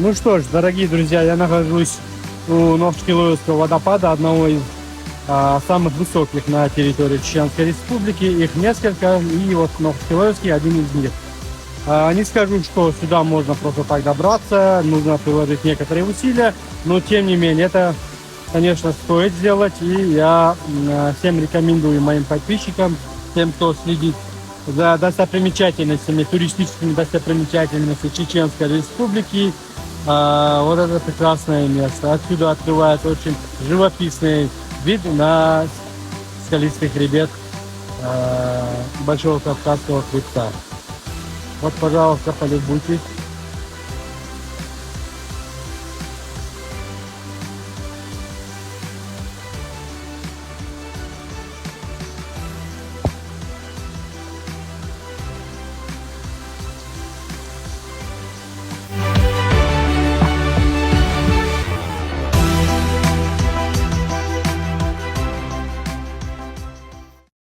Ну что ж, дорогие друзья, я нахожусь у Новчелуевского водопада, одного из самых высоких на территории Чеченской Республики. Их несколько, и вот Новчелуевский один из них. Не скажу, что сюда можно просто так добраться, нужно приложить некоторые усилия, но тем не менее это, конечно, стоит сделать, и я всем рекомендую, моим подписчикам, тем, кто следит за достопримечательностями, туристическими достопримечательностями Чеченской Республики. Вот это прекрасное место. Отсюда открывается очень живописный вид на скалистый хребет Большого Кавказского хребта. Вот, пожалуйста, полюбуйтесь.